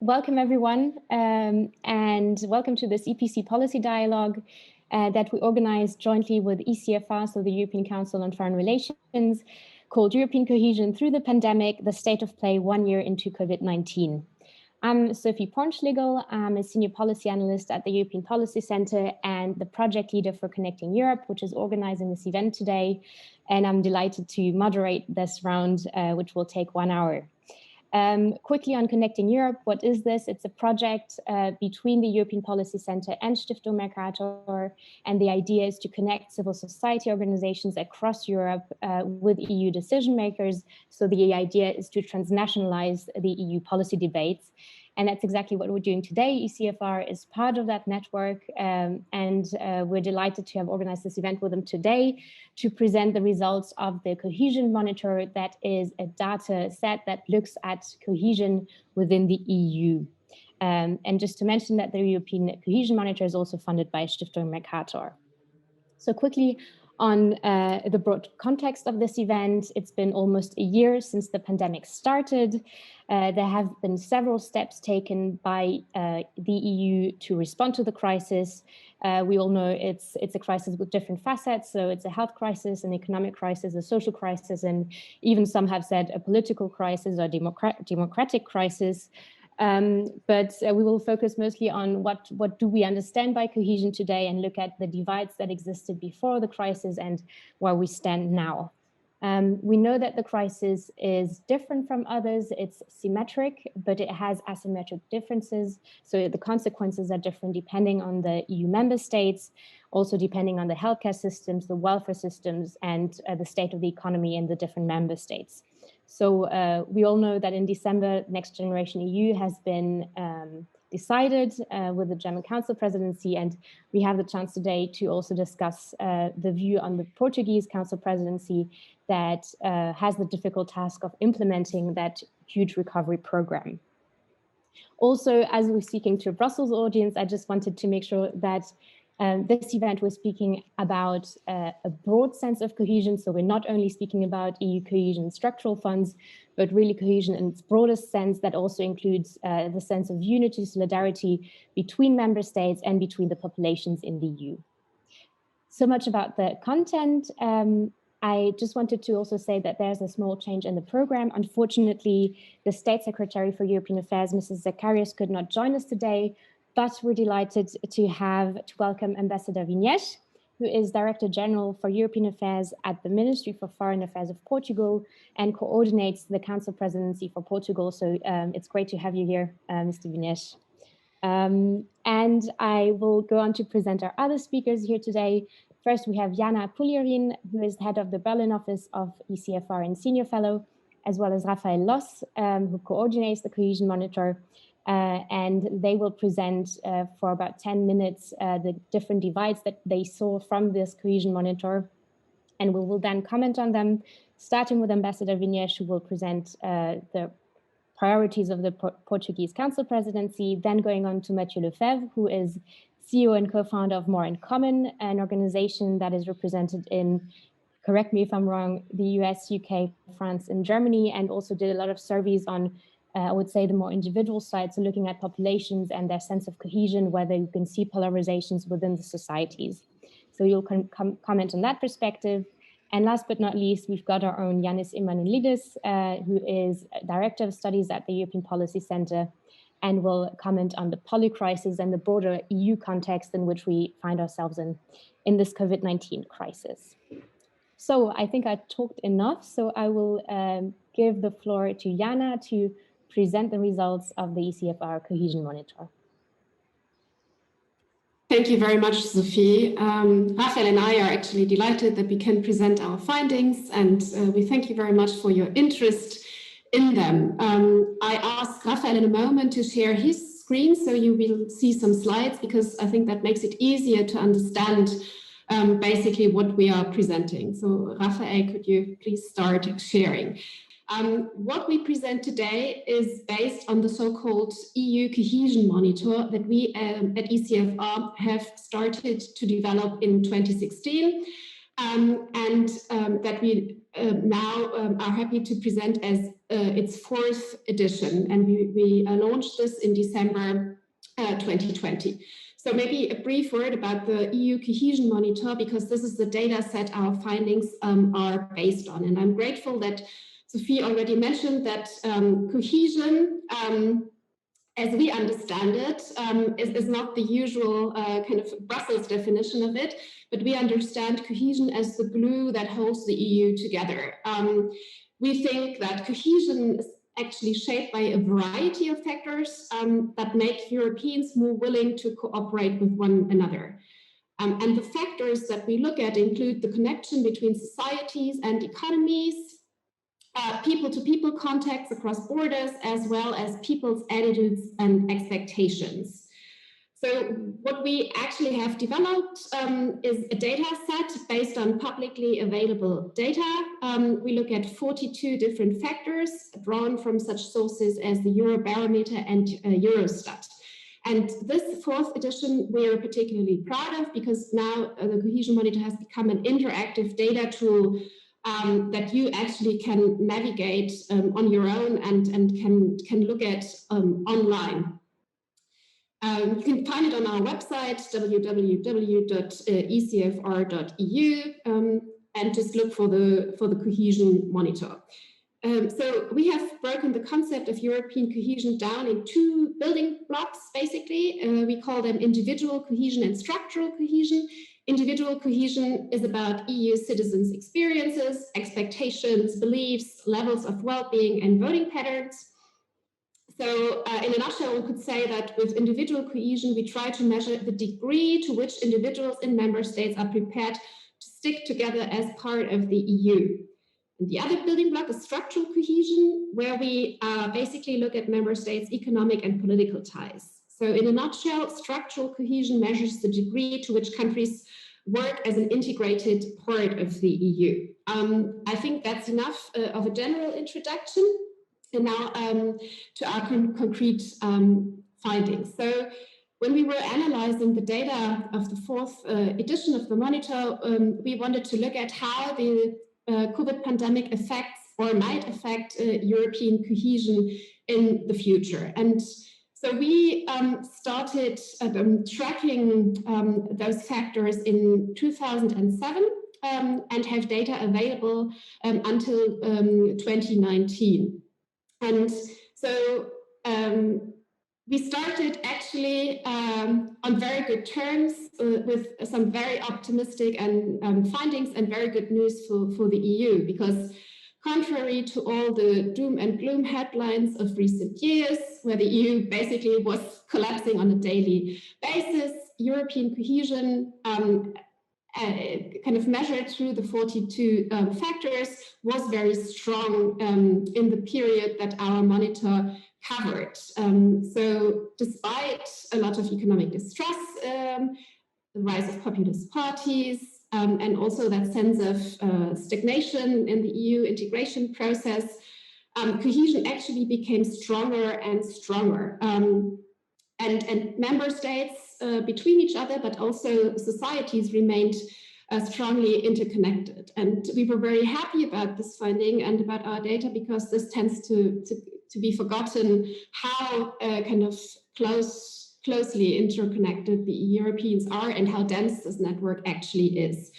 welcome everyone, and welcome to this EPC policy dialogue that we organized jointly with ECFR, so the European Council on Foreign Relations, called European Cohesion Through the Pandemic, the State of Play 1 year into COVID-19. I'm Sophie Pornschlegel. I'm a senior policy analyst at the European Policy Center and the project leader for Connecting Europe, which is organizing this event today. And I'm delighted to moderate this round, which will take 1 hour. Quickly on Connecting Europe, what is this? It's a project between the European Policy Center and Stiftung Mercator, and the idea is to connect civil society organizations across Europe with EU decision makers. So the idea is to transnationalize the EU policy debates. And that's exactly what we're doing today. ECFR is part of that network, and we're delighted to have organized this event with them today to present the results of the Cohesion Monitor. That is a data set that looks at cohesion within the EU. And just to mention that the European Cohesion Monitor is also funded by Stiftung Mercator. So quickly on the broad context of this event, it's been almost a year since the pandemic started. There have been several steps taken by the EU to respond to the crisis. We all know it's a crisis with different facets. So it's a health crisis, an economic crisis, a social crisis, and even some have said a political crisis or democratic crisis. But we will focus mostly on what do we understand by cohesion today and look at the divides that existed before the crisis and where we stand now. We know that the crisis is different from others. It's symmetric, but it has asymmetric differences. So the consequences are different depending on the EU member states, also depending on the healthcare systems, the welfare systems, and the state of the economy in the different member states. So we all know that in December, Next Generation EU has been decided with the German Council presidency, and we have the chance today to also discuss the view on the Portuguese Council presidency that has the difficult task of implementing that huge recovery program. Also, as we're speaking to a Brussels audience, I just wanted to make sure that this event was speaking about a broad sense of cohesion. So we're not only speaking about EU cohesion and structural funds, but really cohesion in its broadest sense that also includes the sense of unity, solidarity between member states and between the populations in the EU. So much about the content. I just wanted to also say that there's a small change in the program. Unfortunately, the State Secretary for European Affairs, Mrs. Zacharias, could not join us today. But we're delighted to welcome Ambassador Vinhas, who is Director General for European Affairs at the Ministry for Foreign Affairs of Portugal and coordinates the Council presidency for Portugal. So it's great to have you here, Mr. Vinhas. And I will go on to present our other speakers here today. First, we have Jana Puljarin, who is head of the Berlin office of ECFR and Senior Fellow, as well as Rafael Loss, who coordinates the Cohesion Monitor. And they will present for about 10 minutes the different divides that they saw from this Cohesion Monitor. And we will then comment on them, starting with Ambassador Vinhas, who will present the priorities of the Portuguese Council presidency, then going on to Mathieu Lefevre, who is CEO and co-founder of More in Common, an organization that is represented in, correct me if I'm wrong, the US, UK, France, and Germany, and also did a lot of surveys on I would say the more individual side, so looking at populations and their sense of cohesion, whether you can see polarizations within the societies. So you'll comment on that perspective. And last but not least, we've got our own Yannis Emanuelidis, who is Director of Studies at the European Policy Center, and will comment on the polycrisis and the broader EU context in which we find ourselves in this COVID-19 crisis. So I think I talked enough, so I will give the floor to Jana to present the results of the ECFR Cohesion Monitor. Thank you very much, Sophie. Rafael and I are actually delighted that we can present our findings, and we thank you very much for your interest in them. I ask Rafael in a moment to share his screen, so you will see some slides, because I think that makes it easier to understand basically what we are presenting. So Rafael, could you please start sharing? What we present today is based on the so-called EU Cohesion Monitor that we at ECFR have started to develop in 2016 and that we now are happy to present as its 4th edition, and we launched this in December 2020. So maybe a brief word about the EU Cohesion Monitor, because this is the data set our findings are based on. And I'm grateful that Sophie already mentioned that cohesion, as we understand it, is not the usual kind of Brussels definition of it, but we understand cohesion as the glue that holds the EU together. We think that cohesion is actually shaped by a variety of factors that make Europeans more willing to cooperate with one another. And the factors that we look at include the connection between societies and economies, people-to-people contacts across borders, as well as people's attitudes and expectations. So what we actually have developed is a data set based on publicly available data. We look at 42 different factors drawn from such sources as the Eurobarometer and Eurostat. And this 4th edition we are particularly proud of, because now the Cohesion Monitor has become an interactive data tool that you actually can navigate on your own and can look at online. You can find it on our website, www.ecfr.eu, and just look for the Cohesion Monitor. So we have broken the concept of European cohesion down in 2 building blocks, basically. We call them individual cohesion and structural cohesion. Individual cohesion is about EU citizens' experiences, expectations, beliefs, levels of well-being, and voting patterns. So in a nutshell, we could say that with individual cohesion, we try to measure the degree to which individuals in member states are prepared to stick together as part of the EU. And the other building block is structural cohesion, where we basically look at member states' economic and political ties. So in a nutshell, structural cohesion measures the degree to which countries work as an integrated part of the EU. I think that's enough of a general introduction. And now to our concrete findings. So when we were analyzing the data of the 4th edition of the monitor, we wanted to look at how the COVID pandemic affects or might affect European cohesion in the future. And so we started tracking those factors in 2007 and have data available until 2019. And so we started actually on very good terms with some very optimistic and findings and very good news for the EU, because contrary to all the doom and gloom headlines of recent years, where the EU basically was collapsing on a daily basis, European cohesion kind of measured through the 42 factors was very strong in the period that our monitor covered. So despite a lot of economic distress, the rise of populist parties, and also that sense of stagnation in the EU integration process, cohesion actually became stronger and stronger. And member states between each other, but also societies remained strongly interconnected. And we were very happy about this finding and about our data, because this tends to be forgotten how kind of closely interconnected the Europeans are and how dense this network actually is.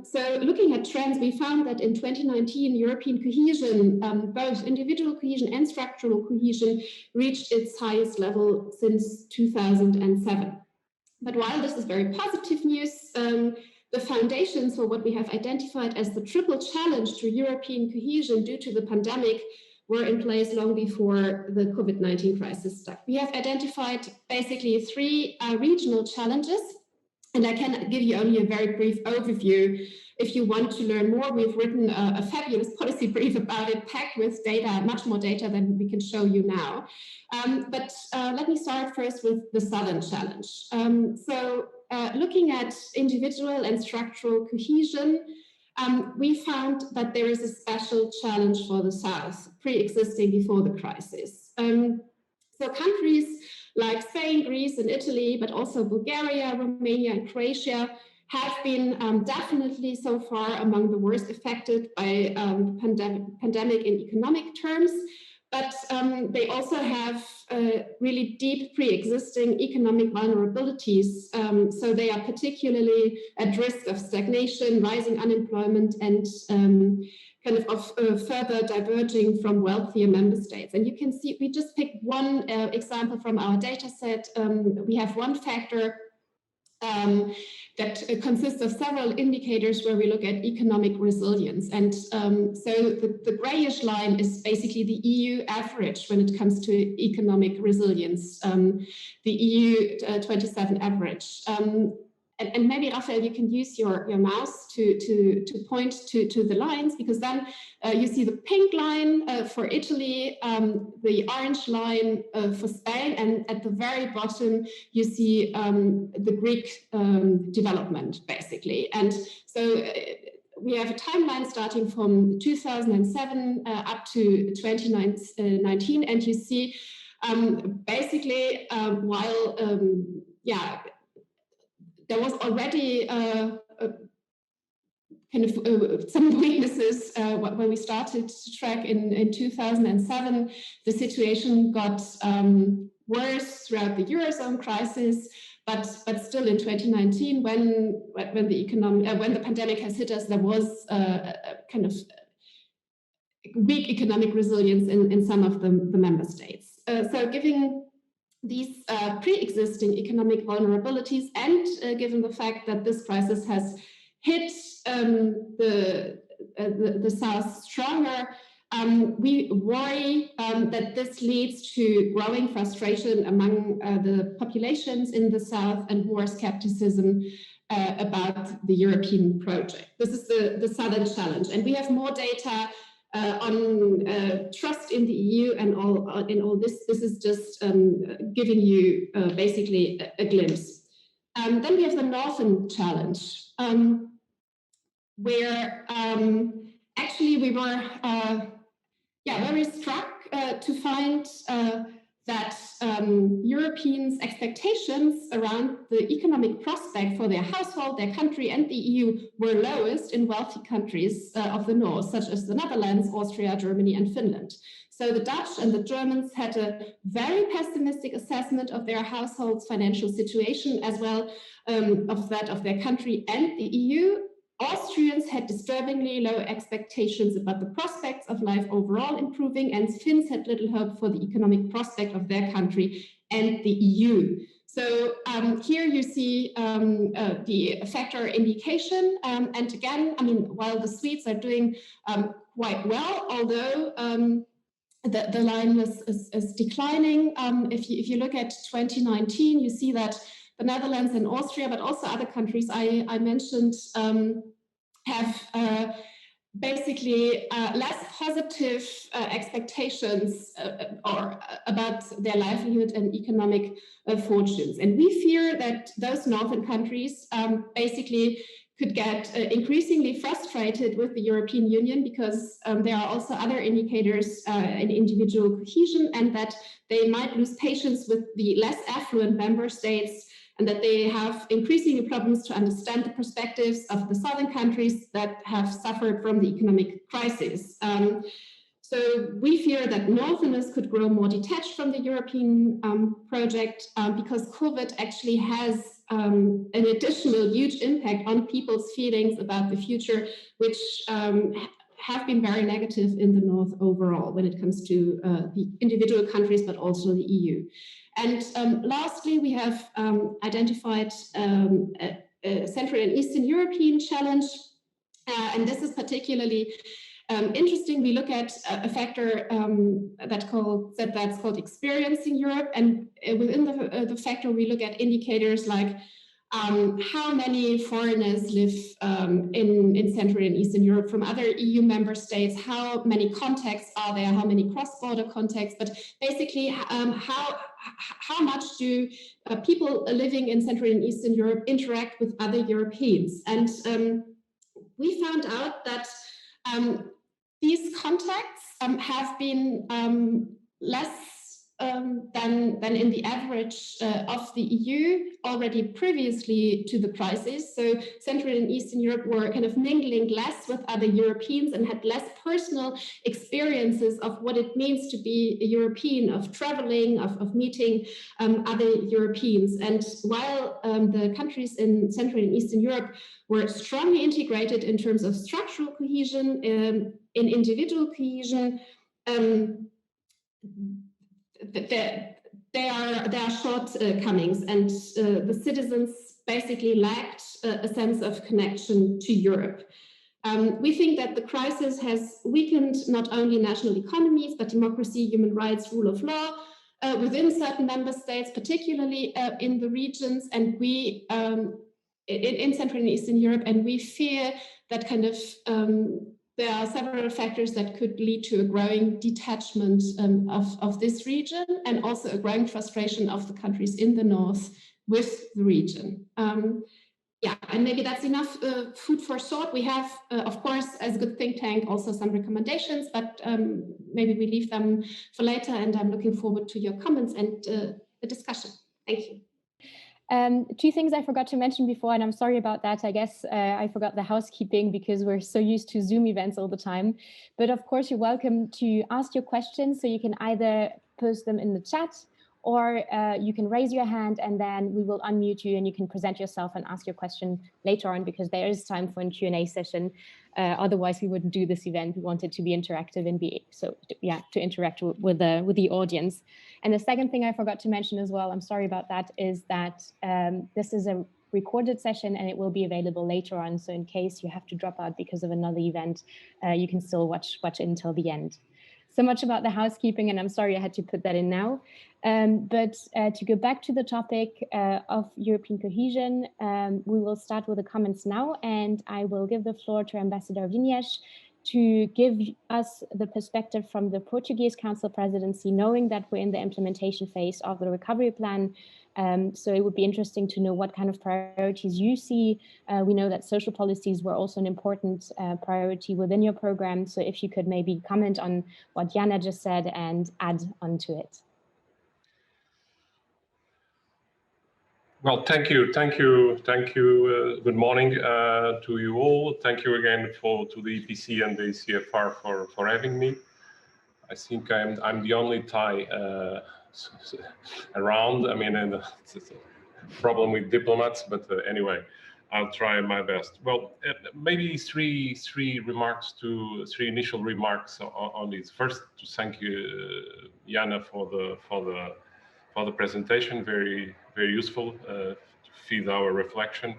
So looking at trends, we found that in 2019, European cohesion, both individual cohesion and structural cohesion, reached its highest level since 2007. But while this is very positive news, the foundations for what we have identified as the triple challenge to European cohesion due to the pandemic were in place long before the COVID-19 crisis struck. We have identified basically 3 regional challenges, and I can give you only a very brief overview. If you want to learn more, we've written a fabulous policy brief about it, packed with data, much more data than we can show you now. But let me start first with the Southern challenge. Looking at individual and structural cohesion, we found that there is a special challenge for the South, pre-existing before the crisis. So countries like Spain, Greece, and Italy, but also Bulgaria, Romania, and Croatia have been definitely so far among the worst affected by pandemic in economic terms, but they also have really deep pre-existing economic vulnerabilities. So they are particularly at risk of stagnation, rising unemployment, and further diverging from wealthier member states. And you can see, we just picked one example from our data set. We have one factor that consists of several indicators where we look at economic resilience. And so the grayish line is basically the EU average when it comes to economic resilience, the EU 27 average. And maybe, Raphael, you can use your mouse to point to the lines, because then you see the pink line for Italy, the orange line for Spain, and at the very bottom you see the Greek development, basically. And so we have a timeline starting from 2007 up to 2019, and you see basically while there was already some weaknesses when we started to track in 2007. The situation got worse throughout the Eurozone crisis, but still in 2019, when the pandemic has hit us, there was kind of weak economic resilience in some of the member states. So giving these pre-existing economic vulnerabilities, and given the fact that this crisis has hit the South stronger, we worry that this leads to growing frustration among the populations in the South and more skepticism about the European project. This is the Southern challenge, and we have more data on trust in the EU and all this. This is just giving you basically a glimpse. Then we have the Northern challenge, where actually we were very struck to find that Europeans' expectations around the economic prospect for their household, their country, and the EU were lowest in wealthy countries of the North, such as the Netherlands, Austria, Germany, and Finland. So the Dutch and the Germans had a very pessimistic assessment of their household's financial situation, as well of that of their country and the EU. Austrians had disturbingly low expectations about the prospects of life overall improving, and Finns had little hope for the economic prospect of their country and the EU. So here you see the factor indication. And again, I mean, while the Swedes are doing quite well, although the line is declining. If you look at 2019, you see that the Netherlands and Austria, but also other countries I mentioned, have basically less positive expectations or about their livelihood and economic fortunes. And we fear that those northern countries basically could get increasingly frustrated with the European Union, because there are also other indicators in individual cohesion, and that they might lose patience with the less affluent member states, and that they have increasing problems to understand the perspectives of the southern countries that have suffered from the economic crisis. So we fear that Northerners could grow more detached from the European project because COVID actually has an additional huge impact on people's feelings about the future, which have been very negative in the North overall when it comes to the individual countries, but also the EU. And lastly, we have identified a Central and Eastern European challenge, and this is particularly interesting. We look at a factor that's called experiencing Europe, and within the factor we look at indicators like how many foreigners live in Central and Eastern Europe from other EU member states, how many contacts are there, how many cross-border contacts, but basically how much do people living in Central and Eastern Europe interact with other Europeans. And we found out that these contacts have been less than in the average of the EU already previously to the crisis. So Central and Eastern Europe were kind of mingling less with other Europeans and had less personal experiences of what it means to be a European, of traveling, of meeting other Europeans. And while the countries in Central and Eastern Europe were strongly integrated in terms of structural cohesion, in individual cohesion, there are shortcomings, and the citizens basically lacked a sense of connection to Europe. We think that the crisis has weakened not only national economies, but democracy, human rights, rule of law within certain member states, particularly in the regions, and we in Central and Eastern Europe, and we fear that kind of there are several factors that could lead to a growing detachment of this region, and also a growing frustration of the countries in the north with the region. Yeah, and maybe that's enough food for thought. We have, of course, as a good think tank, also some recommendations, but maybe we leave them for later, and I'm looking forward to your comments and the discussion. Thank you. Two things I forgot to mention before, and I'm sorry about that. I guess I forgot the housekeeping because we're so used to Zoom events all the time. But of course, you're welcome to ask your questions. So you can either post them in the chat, or you can raise your hand and then we will unmute you and you can present yourself and ask your question later on, because there is time for a Q&A session. Otherwise, we wouldn't do this event. We want it to be interactive and to interact with the audience. And the second thing I forgot to mention as well, I'm sorry about that, is that this is a recorded session and it will be available later on. So in case you have to drop out because of another event, you can still watch it until the end. So much about the housekeeping, and I'm sorry I had to put that in now. But to go back to the topic of European cohesion, we will start with the comments now, and I will give the floor to Ambassador Vinhas to give us the perspective from the Portuguese Council presidency, knowing that we're in the implementation phase of the recovery plan. So it would be interesting to know what kind of priorities you see. We know that social policies were also an important priority within your program. So if you could maybe comment on what Jana just said and add onto it. Well, thank you. Good morning to you all. Thank you again to the EPC and the CFR for having me. I think I'm the only Thai around. I mean, and it's a problem with diplomats, but anyway, I'll try my best. Well, maybe three initial remarks on this. First, to thank you, Jana, for the presentation. Very useful to feed our reflection.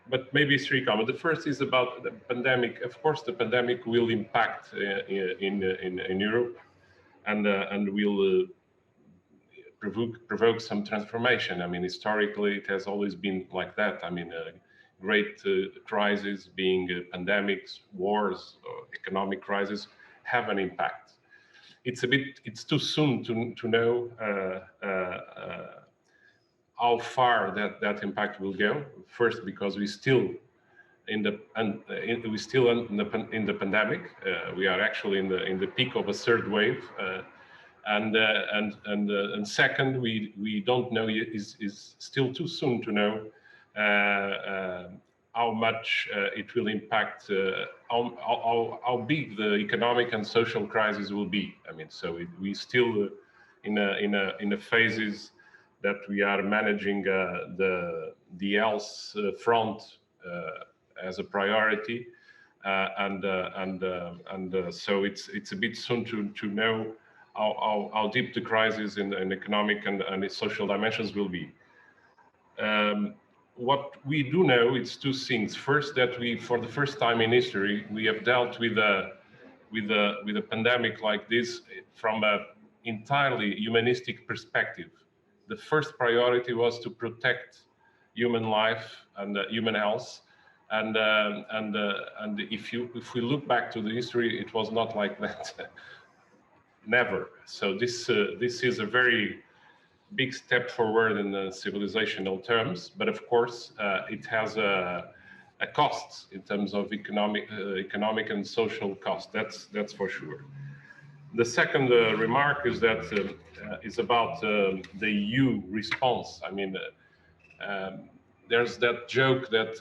But maybe three comments. The first is about the pandemic. Of course, the pandemic will impact in Europe, and will provoke some transformation. I mean, historically, it has always been like that. I mean, great crises, being pandemics, wars, or economic crises, have an impact. It's too soon to know how far that impact will go. First, because we're still in the pandemic. We are actually in the peak of a third wave. And second, we don't know yet. Is still too soon to know how much it will impact, how big the economic and social crisis will be. I mean, so we still in a phases that we are managing the health front as a priority, so it's a bit soon to know how deep the crisis in economic and social dimensions will be. What we do know is two things. First, that we, for the first time in history, we have dealt with a pandemic like this from an entirely humanistic perspective. The first priority was to protect human life and human health, and if we look back to the history, it was not like that. Never. So this is a very big step forward in the civilizational terms, but of course it has a cost in terms of economic and social cost. That's for sure. The second remark is that is about the EU response. I mean, there's that joke that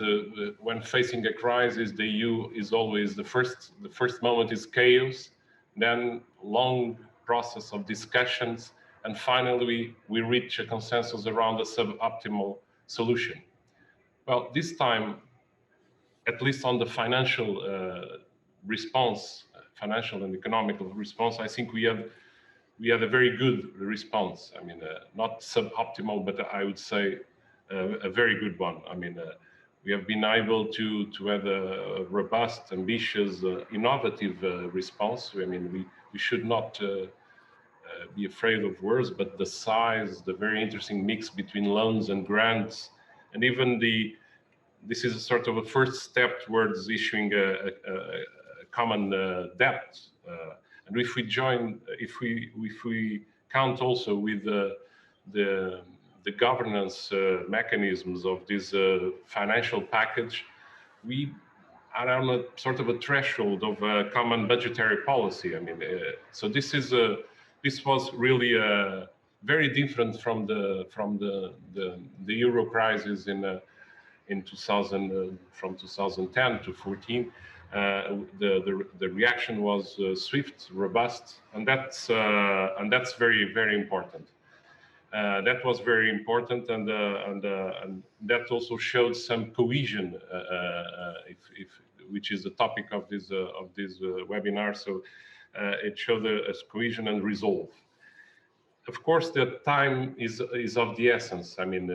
when facing a crisis, the EU is always the first moment is chaos, then long process of discussions, and finally we reach a consensus around a suboptimal solution. Well, this time, at least on the financial response, financial and economical response, I think we had a very good response. I mean, not suboptimal, but I would say a very good one. I mean, we have been able to have a robust, ambitious, innovative response. I mean, we should not be afraid of words, but the size, the very interesting mix between loans and grants, and even this is a sort of a first step towards issuing a common debt. And if we count also with the governance mechanisms of this financial package, we are on a sort of a threshold of a common budgetary policy. I mean, so this was really very different from the euro crisis in 2000 from 2010 to 14. The reaction was swift, robust, and that's very, very important. That was very important, and that also showed some cohesion, which is the topic of this webinar. So it showed a cohesion and resolve. Of course, the time is of the essence. I mean,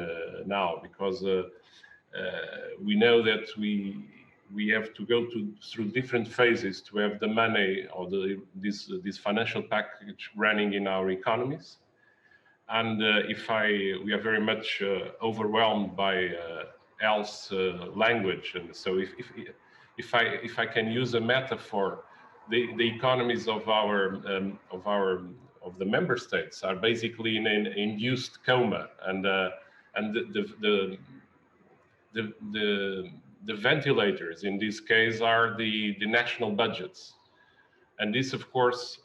now, because we know that we have to go through different phases to have the money or this financial package running in our economies. And we are very much overwhelmed by else language, and so if I can use a metaphor, the economies of the member states are basically in an induced coma, and the ventilators in this case are the national budgets. And this, of course,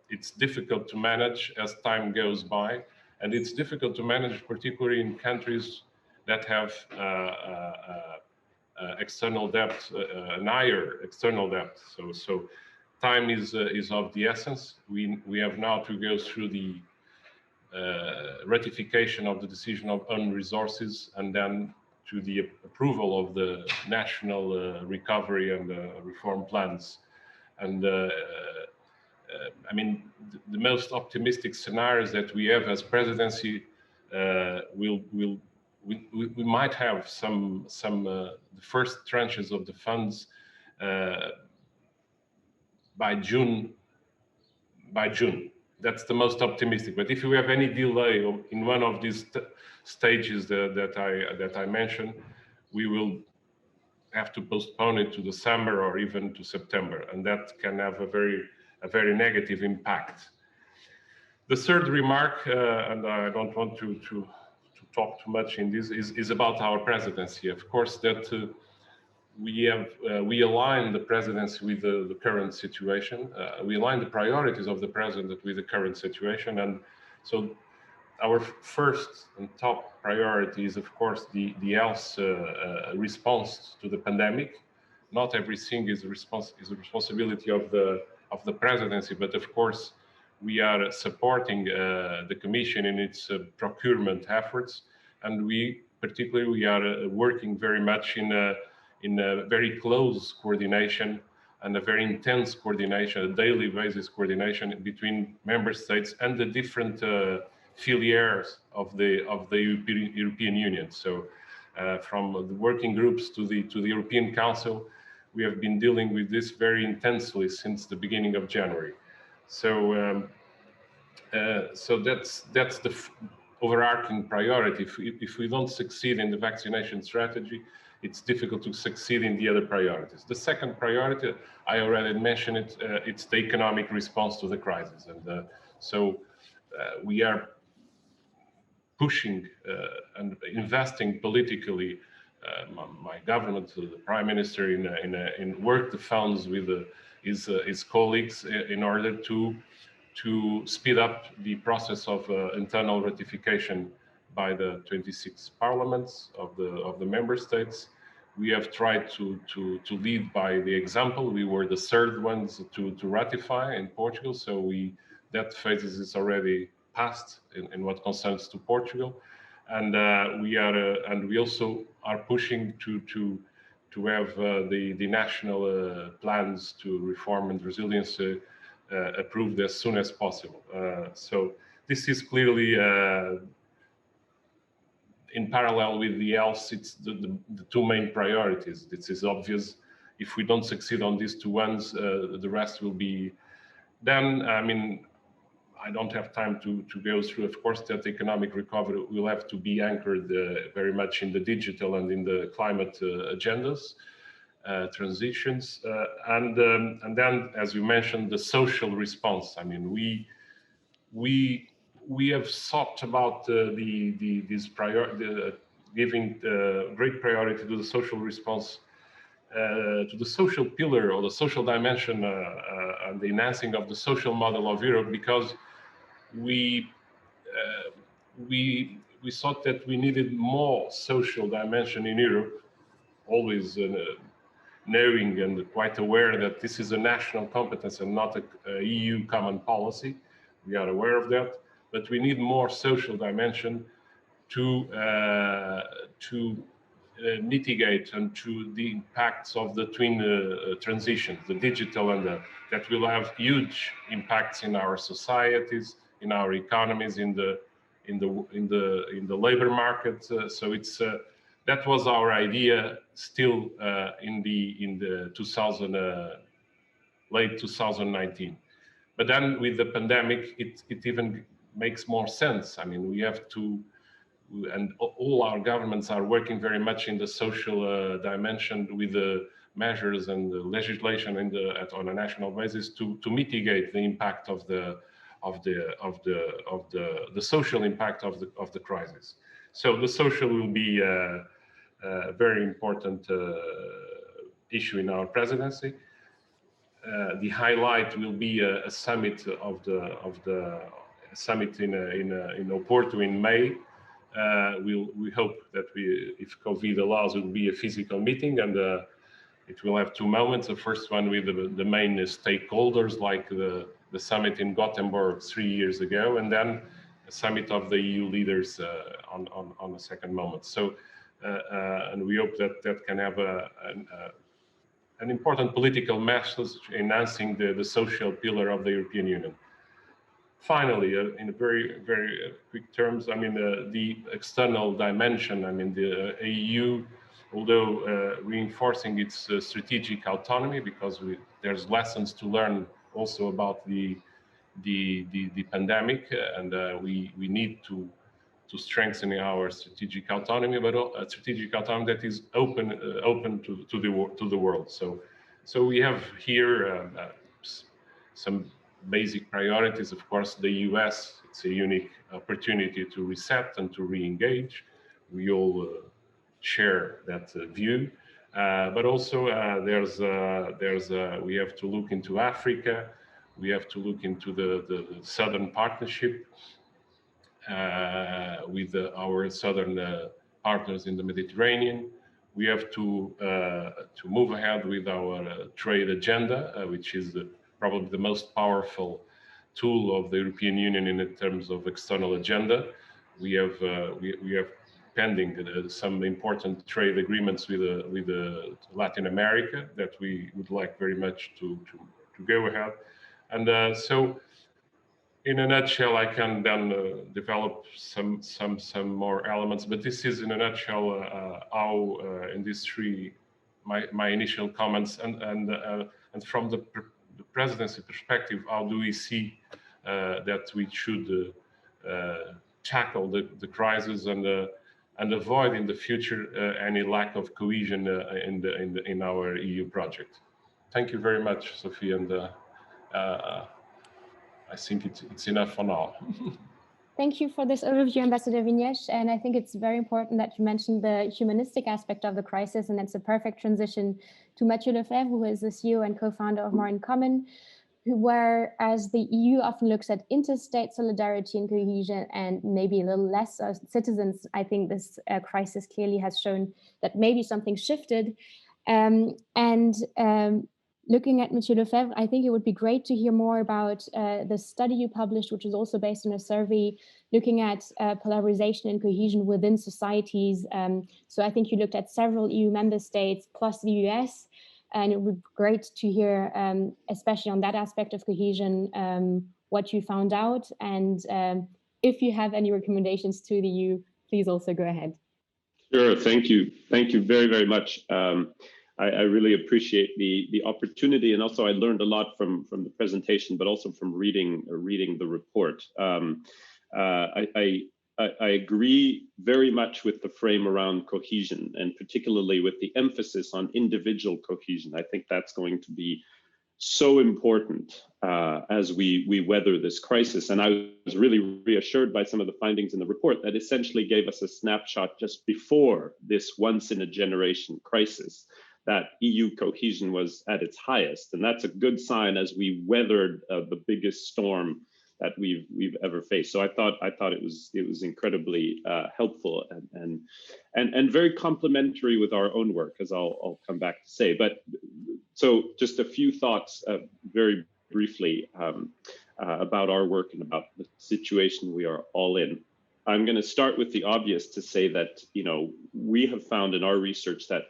it's difficult to manage as time goes by, and it's difficult to manage particularly in countries that have external debt, an higher external debt. So time is of the essence. We have now to go through the ratification of the decision of own resources, and then to the approval of the national recovery and reform plans. And I mean, the most optimistic scenarios that we have as presidency we might have the first tranches of the funds by June. That's the most optimistic. But if we have any delay in one of these stages that I mentioned, we will have to postpone it to December or even to September, and that can have a very negative impact. The third remark, and I don't want to talk too much in this, is about our presidency. Of course, that we align the presidency with the current situation. We align the priorities of the president with the current situation, and so our first and top priority is, of course, the health response to the pandemic. Not everything is a responsibility of the presidency, but of course, we are supporting the Commission in its procurement efforts, and we are working very much in a very close coordination and a very intense coordination, a daily basis coordination between member states and the different filières of the European Union. So from the working groups to the European Council, we have been dealing with this very intensely since the beginning of January. So so that's the overarching priority. If we don't succeed in the vaccination strategy, it's difficult to succeed in the other priorities. The second priority, I already mentioned it, it's the economic response to the crisis. And so we are pushing and investing politically, my government, the Prime Minister, in work the funds with his colleagues in order to speed up the process of internal ratification by the 26 parliaments of the member states. We have tried to lead by the example. We were the third ones to ratify in Portugal, so that phase is already passed in what concerns to Portugal, and we also are pushing to have the national plans to reform and resilience approved as soon as possible. So this is clearly in parallel with the else. It's the two main priorities. This is obvious. If we don't succeed on these two ones, the rest will be. Then, I mean, I don't have time to go through. Of course, that economic recovery will have to be anchored very much in the digital and in the climate agendas. Transitions, and then, as you mentioned, the social response. I mean, we have thought about giving great priority to the social response, to the social pillar or the social dimension, and the enhancing of the social model of Europe, because we thought that we needed more social dimension in Europe, always knowing and quite aware that this is a national competence and not a EU common policy. We are aware of that, but we need more social dimension to mitigate and to the impacts of the twin transitions, the digital and that will have huge impacts in our societies, in our economies, in the labor market. So it's that was our idea still in the late 2019. But then with the pandemic, it even makes more sense. I mean, we have to, and all our governments are working very much in the social dimension with the measures and the legislation on a national basis to mitigate the impact of the social impact of the crisis. So the social will be a very important issue in our presidency. The highlight will be a summit summit in Oporto in May. We hope that if COVID allows, it will be a physical meeting, and it will have two moments. The first one with the main stakeholders, like the summit in Gothenburg 3 years ago, and then a summit of the EU leaders on a second moment. So, and we hope that can have an important political message enhancing the social pillar of the European Union. Finally, in very, very quick terms, I mean, the external dimension, I mean, the EU, although reinforcing its strategic autonomy, because there's lessons to learn also about the pandemic, and we need to strengthen our strategic autonomy, but a strategic autonomy that is open to the world. So we have here some basic priorities. Of course, the US, it's a unique opportunity to reset and to re-engage. We all share that view, but also we have to look into Africa. We have to look into the Southern Partnership with our southern partners in the Mediterranean. We have to move ahead with our trade agenda, which is probably the most powerful tool of the European Union in terms of external agenda. We have pending some important trade agreements with Latin America that we would like very much to go ahead. And so, in a nutshell, I can then develop some more elements, but this is in a nutshell how in these three my initial comments, and from the presidency perspective, how do we see that we should tackle the crisis and avoid in the future any lack of cohesion in our EU project. Thank you very much, Sophie, and I think it's enough for now. Thank you for this overview, Ambassador Vignesh. And I think it's very important that you mentioned the humanistic aspect of the crisis, and it's a perfect transition to Mathieu Lefevre, who is the CEO and co-founder of More in Common, whereas the EU often looks at interstate solidarity and cohesion and maybe a little less citizens. I think this crisis clearly has shown that maybe something shifted. Looking at Mathieu Lefevre, I think it would be great to hear more about the study you published, which is also based on a survey looking at polarization and cohesion within societies. So I think you looked at several EU member states plus the US, and it would be great to hear, especially on that aspect of cohesion, what you found out. And if you have any recommendations to the EU, please also go ahead. Sure, thank you. Thank you very, very much. I really appreciate the opportunity, and also I learned a lot from the presentation, but also from reading the report. I agree very much with the frame around cohesion, and particularly with the emphasis on individual cohesion. I think that's going to be so important as we weather this crisis. And I was really reassured by some of the findings in the report that essentially gave us a snapshot just before this once-in-a-generation crisis, that EU cohesion was at its highest. And that's a good sign as we weathered the biggest storm that we've ever faced. So I thought it was incredibly helpful and very complementary with our own work, as I'll come back to say. But so just a few thoughts very briefly about our work and about the situation we are all in. I'm going to start with the obvious to say that, you know, we have found in our research that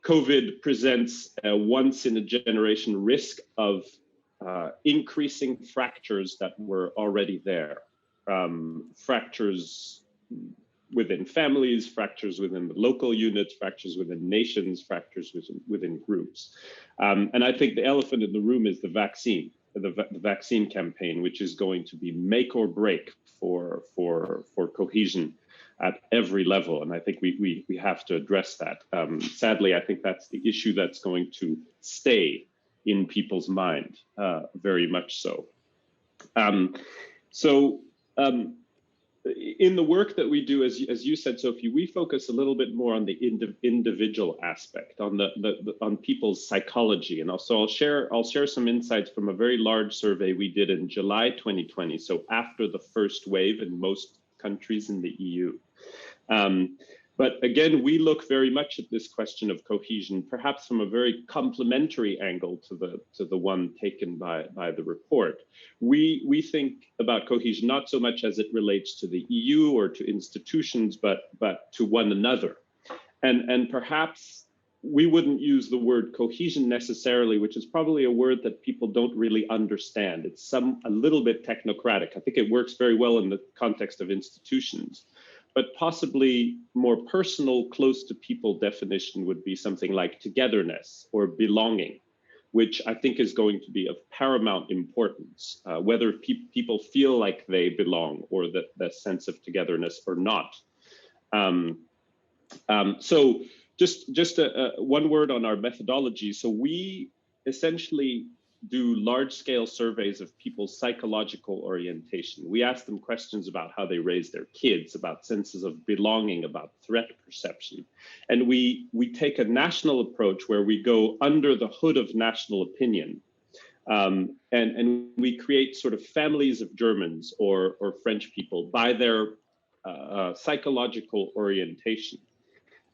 COVID presents a once-in-a-generation risk of increasing fractures that were already there. Fractures within families, fractures within the local units, fractures within nations, fractures within groups. And I think the elephant in the room is the vaccine campaign, which is going to be make or break for cohesion at every level. And I think we have to address that. Sadly, I think that's the issue that's going to stay in people's mind, very much so. In the work that we do, as you said, Sophie, we focus a little bit more on the individual aspect, on people's psychology. And also I'll share some insights from a very large survey we did in July 2020, so after the first wave in most countries in the EU. But again, we look very much at this question of cohesion, perhaps from a very complementary angle to the one taken by the report. We think about cohesion not so much as it relates to the EU or to institutions, but to one another. And perhaps we wouldn't use the word cohesion necessarily, which is probably a word that people don't really understand. It's a little bit technocratic. I think it works very well in the context of institutions. But possibly more personal, close to people definition would be something like togetherness or belonging, which I think is going to be of paramount importance, whether people feel like they belong or that sense of togetherness or not. So just one word on our methodology. So we essentially do large-scale surveys of people's psychological orientation. We ask them questions about how they raise their kids, about senses of belonging, about threat perception. And we take a national approach where we go under the hood of national opinion. And we create sort of families of Germans or French people by their psychological orientation.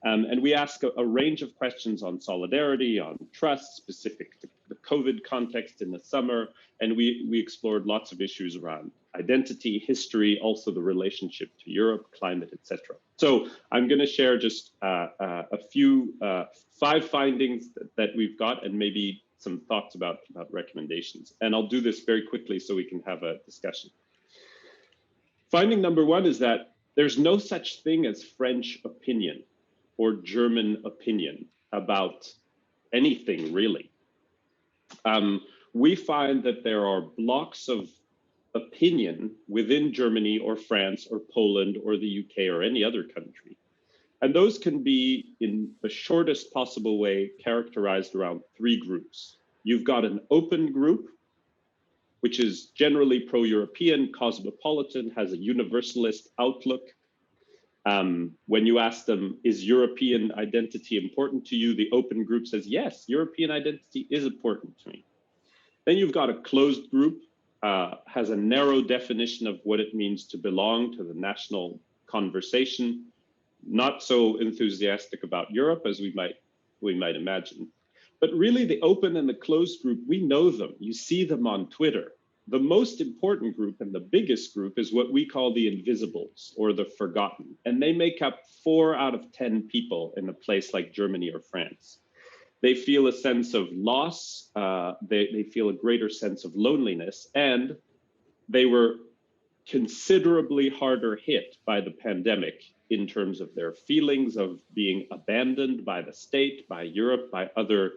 And we ask a range of questions on solidarity, on trust, specific to the COVID context in the summer. And we explored lots of issues around identity, history, also the relationship to Europe, climate, etc. So I'm going to share just a few 5 findings that we've got and maybe some thoughts about recommendations. And I'll do this very quickly so we can have a discussion. Finding number 1 is that there's no such thing as French opinion or German opinion about anything, really. We find that there are blocks of opinion within Germany or France or Poland or the UK or any other country. And those can be, in the shortest possible way, characterized around 3 groups. You've got an open group, which is generally pro-European, cosmopolitan, has a universalist outlook. When you ask them, is European identity important to you? The open group says, yes, European identity is important to me. Then you've got a closed group, has a narrow definition of what it means to belong to the national conversation, not so enthusiastic about Europe as we might imagine. But really the open and the closed group, we know them. You see them on Twitter. The most important group and the biggest group is what we call the invisibles or the forgotten. And they make up 4 out of 10 people in a place like Germany or France. They feel a sense of loss. They feel a greater sense of loneliness. And they were considerably harder hit by the pandemic in terms of their feelings of being abandoned by the state, by Europe, by other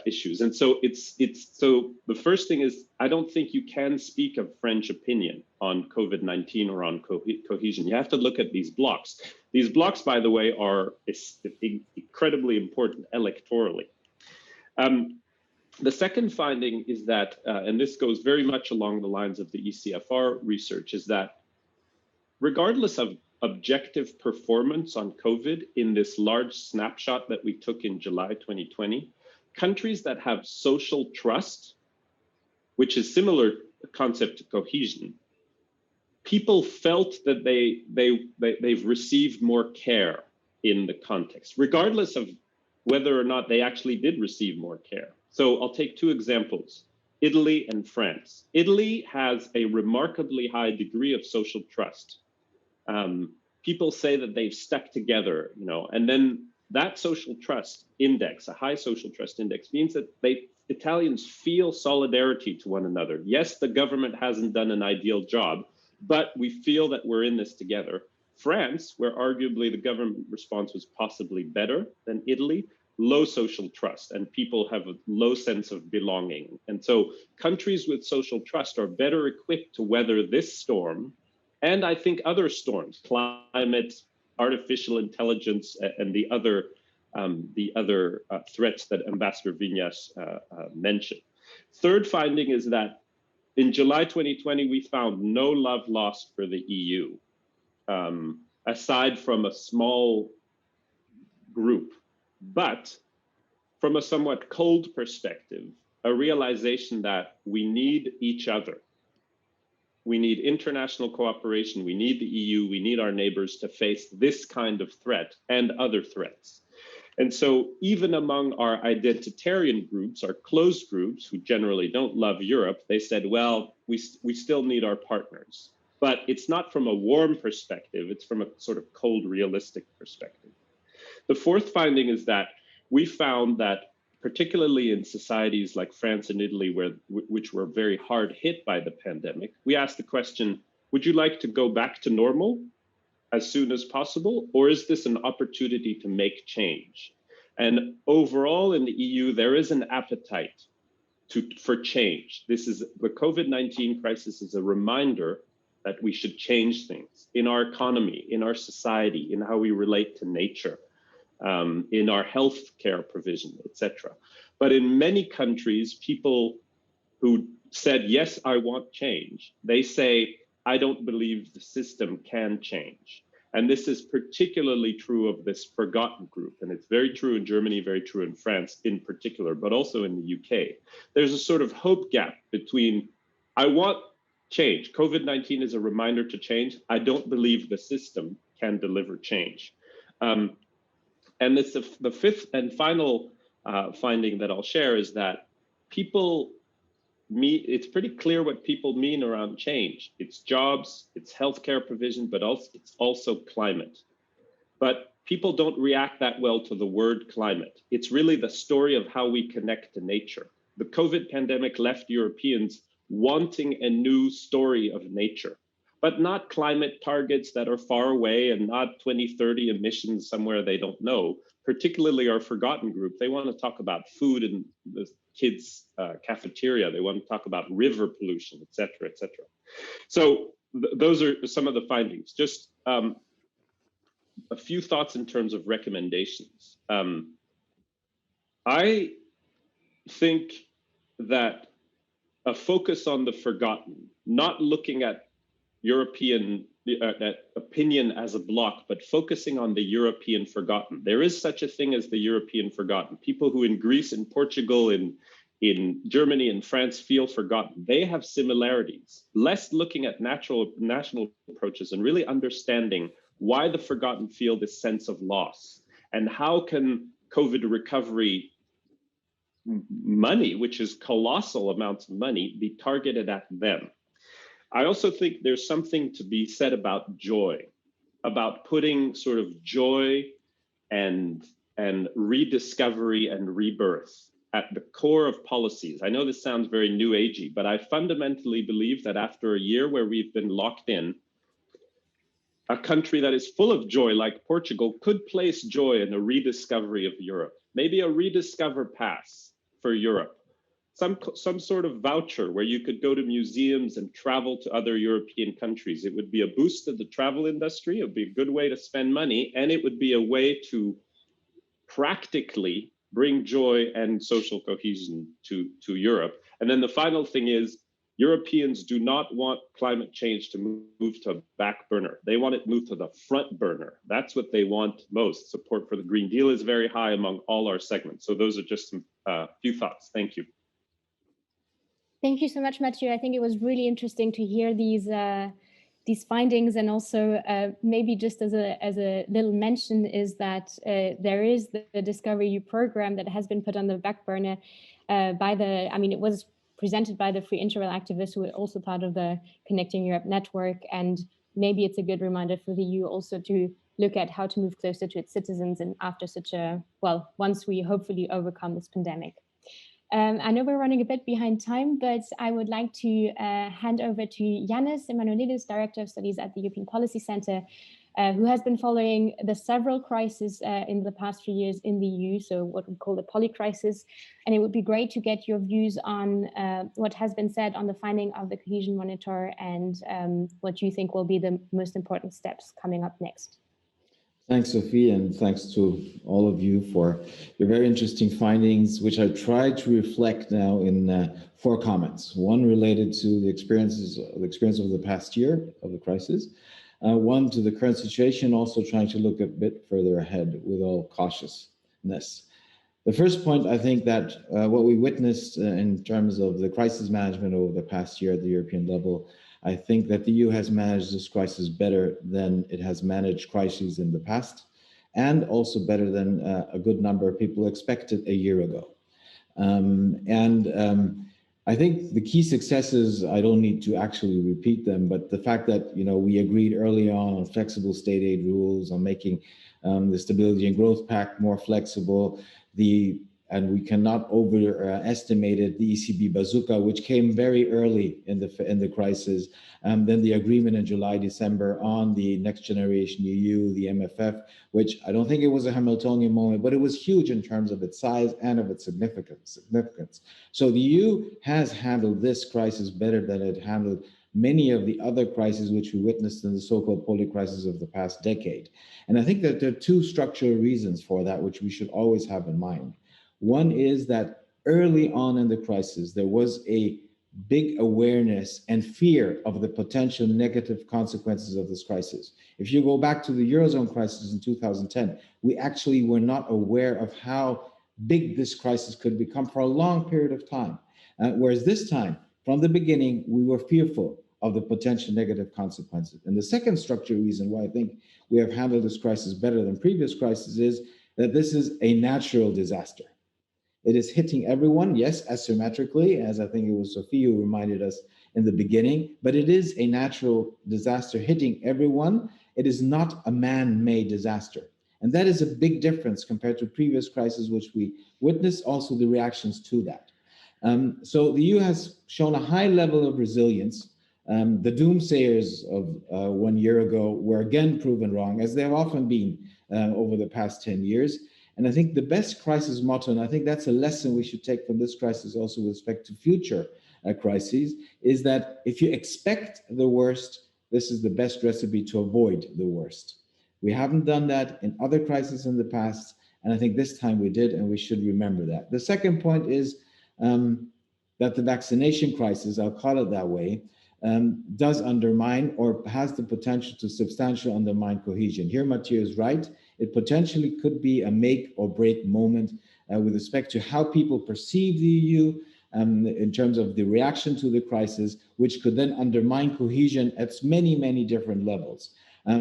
issues. And so so the first thing is, I don't think you can speak of French opinion on COVID-19 or on cohesion. You have to look at these blocks. These blocks, by the way, are incredibly important electorally. The second finding is that, and this goes very much along the lines of the ECFR research, is that regardless of objective performance on COVID in this large snapshot that we took in July 2020, countries that have social trust, which is similar concept to cohesion, people felt that they've received more care in the context, regardless of whether or not they actually did receive more care. So I'll take 2 examples, Italy and France. Italy has a remarkably high degree of social trust. People say that they've stuck together, and then that social trust index, a high social trust index, means that Italians feel solidarity to one another. Yes, the government hasn't done an ideal job, but we feel that we're in this together. France, where arguably the government response was possibly better than Italy, low social trust, and people have a low sense of belonging. And so countries with social trust are better equipped to weather this storm, and I think other storms, climate, artificial intelligence, and the other threats that Ambassador Viñas mentioned. Third finding is that in July 2020, we found no love lost for the EU, aside from a small group. But from a somewhat cold perspective, a realization that we need each other. We need international cooperation. We need the EU. We need our neighbors to face this kind of threat and other threats. And so even among our identitarian groups, our closed groups who generally don't love Europe, they said, well, we still need our partners. But it's not from a warm perspective. It's from a sort of cold, realistic perspective. The fourth finding is that we found that particularly in societies like France and Italy, which were very hard hit by the pandemic, we asked the question, would you like to go back to normal as soon as possible, or is this an opportunity to make change? And overall in the EU, there is an appetite for change. The COVID-19 crisis is a reminder that we should change things in our economy, in our society, in how we relate to nature, in our health care provision, etc. But in many countries, people who said, yes, I want change, they say, I don't believe the system can change. And this is particularly true of this forgotten group. And it's very true in Germany, very true in France in particular, but also in the UK. There's a sort of hope gap between, I want change. COVID-19 is a reminder to change. I don't believe the system can deliver change. And it's the fifth and final finding that I'll share is that it's pretty clear what people mean around change. It's jobs, it's healthcare provision, but it's also climate. But people don't react that well to the word climate. It's really the story of how we connect to nature. The COVID pandemic left Europeans wanting a new story of nature, but not climate targets that are far away and not 2030 emissions somewhere they don't know, particularly our forgotten group. They want to talk about food in the kids' cafeteria. They want to talk about river pollution, et cetera, et cetera. So those are some of the findings. Just a few thoughts in terms of recommendations. I think that a focus on the forgotten, not looking at European opinion as a bloc, but focusing on the European forgotten. There is such a thing as the European forgotten. People who in Greece and Portugal, in Germany and France feel forgotten. They have similarities. Less looking at national approaches and really understanding why the forgotten feel this sense of loss, and how can COVID recovery money, which is colossal amounts of money, be targeted at them. I also think there's something to be said about joy, about putting sort of joy and rediscovery and rebirth at the core of policies. I know this sounds very new agey, but I fundamentally believe that after a year where we've been locked in, a country that is full of joy like Portugal could place joy in a rediscovery of Europe, maybe a rediscover pass for Europe, some sort of voucher where you could go to museums and travel to other European countries. It would be a boost to the travel industry. It would be a good way to spend money, and it would be a way to practically bring joy and social cohesion to Europe. And then the final thing is, Europeans do not want climate change to move to a back burner. They want it moved to the front burner. That's what they want most. Support for the Green Deal is very high among all our segments. So those are just some few thoughts. Thank you. Thank you so much, Mathieu. I think it was really interesting to hear these findings, and also maybe just as a little mention is that there is the Discover EU program that has been put on the back burner it was presented by the free interrail activists who are also part of the Connecting Europe network, and maybe it's a good reminder for the EU also to look at how to move closer to its citizens, and after once we hopefully overcome this pandemic. I know we're running a bit behind time, but I would like to hand over to Yannis Emanuelidis, Director of Studies at the European Policy Center, who has been following the several crises in the past few years in the EU, so what we call the poly crisis. And it would be great to get your views on what has been said on the finding of the Cohesion Monitor, and what you think will be the most important steps coming up next. Thanks, Sophie, and thanks to all of you for your very interesting findings, which I tried to reflect now in 4 comments. One related to the experience of the past year of the crisis. One to the current situation, also trying to look a bit further ahead with all cautiousness. The first point, I think that what we witnessed in terms of the crisis management over the past year at the European level, I think that the EU has managed this crisis better than it has managed crises in the past, and also better than a good number of people expected a year ago. I think the key successes, I don't need to actually repeat them, but the fact that we agreed early on flexible state aid rules, on making the Stability and Growth Pact more flexible, and we cannot overestimate it, the ECB bazooka, which came very early in the crisis. Then the agreement in July, December on the Next Generation EU, the MFF, which I don't think it was a Hamiltonian moment, but it was huge in terms of its size and of its significance. So the EU has handled this crisis better than it handled many of the other crises which we witnessed in the so-called poly crisis of the past decade. And I think that there are 2 structural reasons for that, which we should always have in mind. One is that early on in the crisis, there was a big awareness and fear of the potential negative consequences of this crisis. If you go back to the Eurozone crisis in 2010, we actually were not aware of how big this crisis could become for a long period of time. Whereas this time, from the beginning, we were fearful of the potential negative consequences. And the second structural reason why I think we have handled this crisis better than previous crises is that this is a natural disaster. It is hitting everyone, yes, asymmetrically, as I think it was Sophie who reminded us in the beginning, but it is a natural disaster hitting everyone. It is not a man-made disaster. And that is a big difference compared to previous crises, which we witnessed, also the reactions to that. So the EU has shown a high level of resilience. The doomsayers of 1 year ago were again proven wrong, as they have often been over the past 10 years. And I think the best crisis motto, and I think that's a lesson we should take from this crisis also with respect to future crises, is that if you expect the worst, this is the best recipe to avoid the worst. We haven't done that in other crises in the past, and I think this time we did, and we should remember that. The second point is that the vaccination crisis, I'll call it that way, does undermine or has the potential to substantially undermine cohesion. Here, Mathieu is right. It potentially could be a make or break moment with respect to how people perceive the EU in terms of the reaction to the crisis, which could then undermine cohesion at many, many different levels.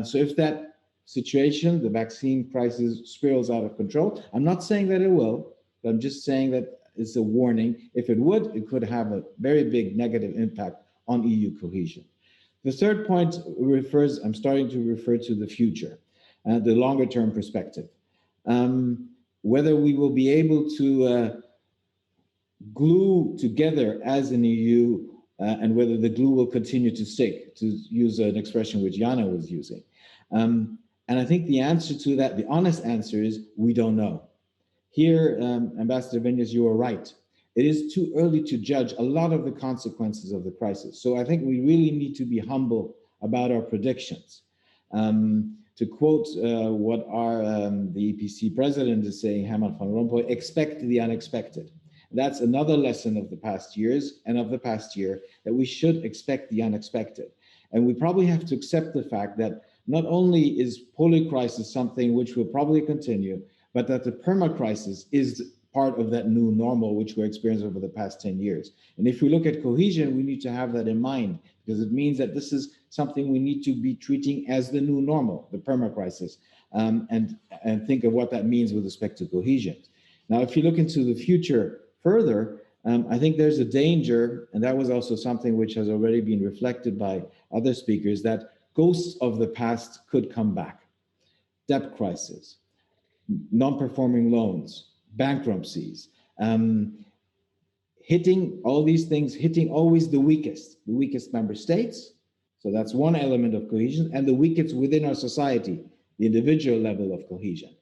So if that situation, the vaccine crisis, spirals out of control, I'm not saying that it will, but I'm just saying that it's a warning. If it would, it could have a very big negative impact on EU cohesion. The third point refers, I'm starting to refer to the future, the longer term perspective. Whether we will be able to glue together as an EU and whether the glue will continue to stick, to use an expression which Jana was using. And I think the answer to that, the honest answer is we don't know. Here, Ambassador Vinyas, you are right. It is too early to judge a lot of the consequences of the crisis. So I think we really need to be humble about our predictions. To quote what the EPC president is saying, Herman van Rompuy, expect the unexpected. That's another lesson of the past years and of the past year, that we should expect the unexpected. And we probably have to accept the fact that not only is polycrisis something which will probably continue, but that the perma-crisis is part of that new normal which we're experiencing over the past 10 years. And if we look at cohesion, we need to have that in mind, because it means that this is something we need to be treating as the new normal, the perma-crisis, and think of what that means with respect to cohesion. Now, if you look into the future further, I think there's a danger, and that was also something which has already been reflected by other speakers, that ghosts of the past could come back. Debt crisis, non-performing loans, bankruptcies, hitting all these things, hitting always the weakest member states. So that's one element of cohesion, and the weakest within our society, the individual level of cohesion.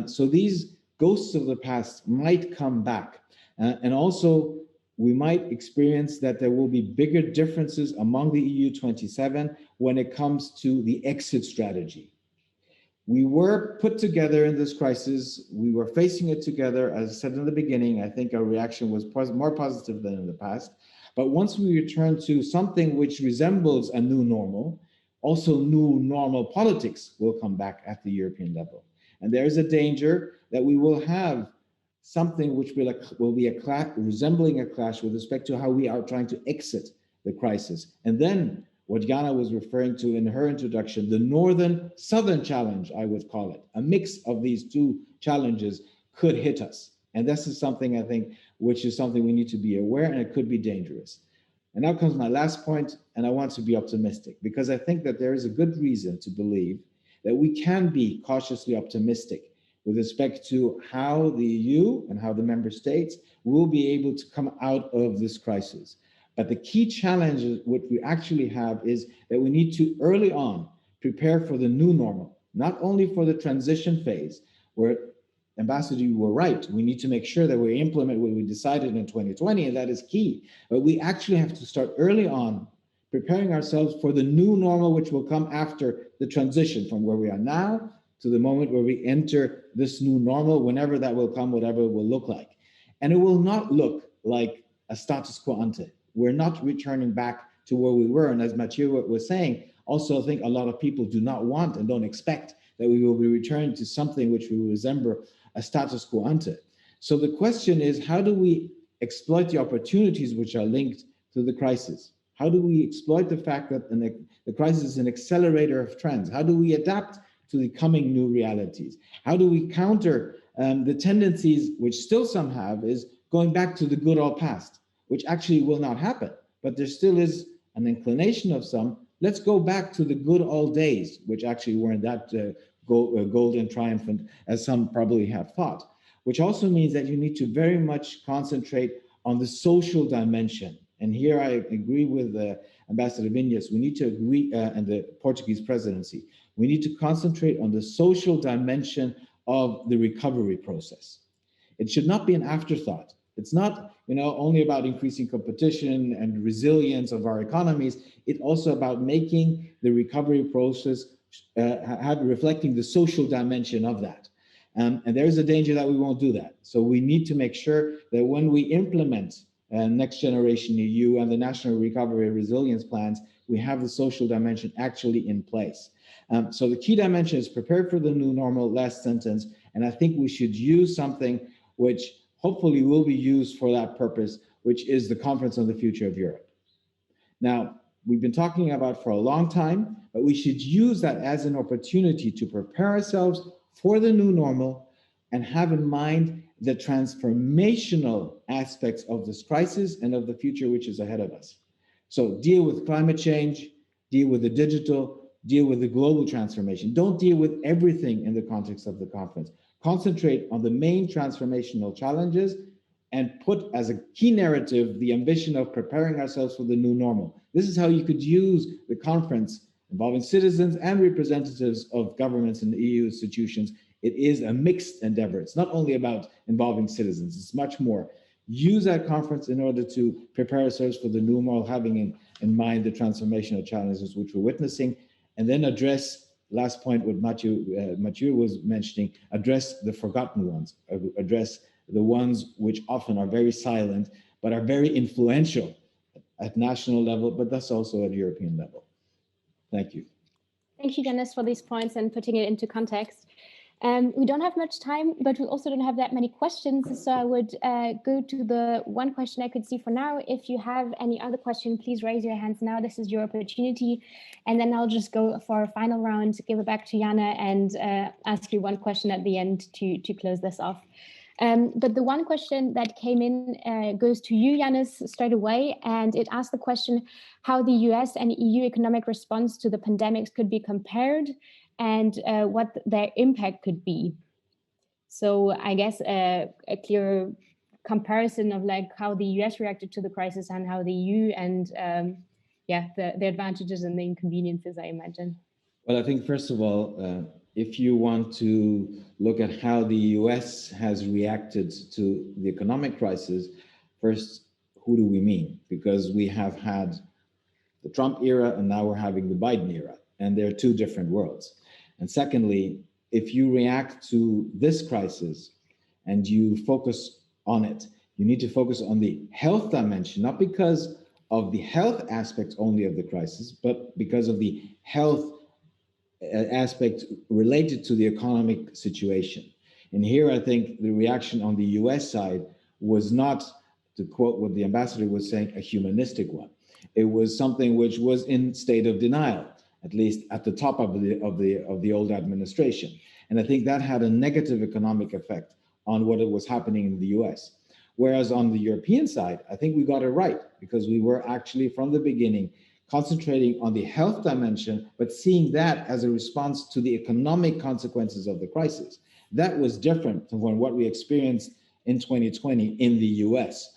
So these ghosts of the past might come back. And also, we might experience that there will be bigger differences among the EU 27 when it comes to the exit strategy. We were put together in this crisis. We were facing it together. As I said in the beginning, I think our reaction was more positive than in the past. But once we return to something which resembles a new normal, also new normal politics will come back at the European level. And there is a danger that we will have something which will be resembling a clash with respect to how we are trying to exit the crisis. And then what Jana was referring to in her introduction, the northern-southern challenge, I would call it, a mix of these two challenges could hit us. And this is something, I think, which is something we need to be aware, and it could be dangerous. And now comes my last point, and I want to be optimistic, because I think that there is a good reason to believe that we can be cautiously optimistic with respect to how the EU and how the member states will be able to come out of this crisis. But the key challenge, what we actually have, is that we need to early on prepare for the new normal, not only for the transition phase, where, Ambassador, you were right, we need to make sure that we implement what we decided in 2020, and that is key. But we actually have to start early on preparing ourselves for the new normal, which will come after the transition from where we are now to the moment where we enter this new normal, whenever that will come, whatever it will look like. And it will not look like a status quo ante. We're not returning back to where we were. And as Mathieu was saying, also I think a lot of people do not want and don't expect that we will be returning to something which will resemble a status quo ante. So the question is, how do we exploit the opportunities which are linked to the crisis? How do we exploit the fact that the crisis is an accelerator of trends? How do we adapt to the coming new realities? How do we counter the tendencies which still some have, is going back to the good old past, which actually will not happen, but there still is an inclination of some, let's go back to the good old days, which actually weren't that golden triumphant as some probably have thought, which also means that you need to very much concentrate on the social dimension. And here I agree with Ambassador Vinyas, we need to agree, and the Portuguese presidency, we need to concentrate on the social dimension of the recovery process. It should not be an afterthought. It's not, only about increasing competition and resilience of our economies. It's also about making the recovery process reflecting the social dimension of that. And there is a danger that we won't do that. So we need to make sure that when we implement Next Generation EU, and the National Recovery and Resilience Plans, we have the social dimension actually in place. So the key dimension is prepared for the new normal, last sentence, and I think we should use something which hopefully will be used for that purpose, which is the Conference on the Future of Europe. Now, we've been talking about for a long time, but we should use that as an opportunity to prepare ourselves for the new normal and have in mind the transformational aspects of this crisis and of the future which is ahead of us. So deal with climate change, deal with the digital, deal with the global transformation. Don't deal with everything in the context of the conference. Concentrate on the main transformational challenges and put as a key narrative the ambition of preparing ourselves for the new normal. This is how you could use the conference involving citizens and representatives of governments and EU institutions. It is a mixed endeavor. It's not only about involving citizens, it's much more. Use that conference in order to prepare ourselves for the new normal, having in mind the transformational challenges which we're witnessing, and then address, last point what Mathieu was mentioning, address the forgotten ones, address the ones which often are very silent, but are very influential at national level, but that's also at European level. Thank you. Thank you, Dennis, for these points and putting it into context. We don't have much time, but we also don't have that many questions. So I would go to the one question I could see for now. If you have any other question, please raise your hands now. This is your opportunity. And then I'll just go for a final round, give it back to Jana, and ask you one question at the end to close this off. But the one question that came in goes to you, Yannis, straight away. And it asked the question how the US and EU economic response to the pandemics could be compared and what their impact could be. So I guess a clear comparison of like how the US reacted to the crisis and how the EU, and the advantages and the inconveniences, I imagine. Well, I think first of all, if you want to look at how the US has reacted to the economic crisis, first, who do we mean? Because we have had the Trump era and now we're having the Biden era, and they're two different worlds. And secondly, if you react to this crisis and you focus on it, you need to focus on the health dimension, not because of the health aspects only of the crisis, but because of the health aspect related to the economic situation. And here I think the reaction on the US side was not, to quote what the ambassador was saying, a humanistic one. It was something which was in state of denial, at least at the top of the old administration. And I think that had a negative economic effect on what was happening in the US. Whereas on the European side, I think we got it right, because we were actually from the beginning concentrating on the health dimension, but seeing that as a response to the economic consequences of the crisis. That was different from what we experienced in 2020 in the US.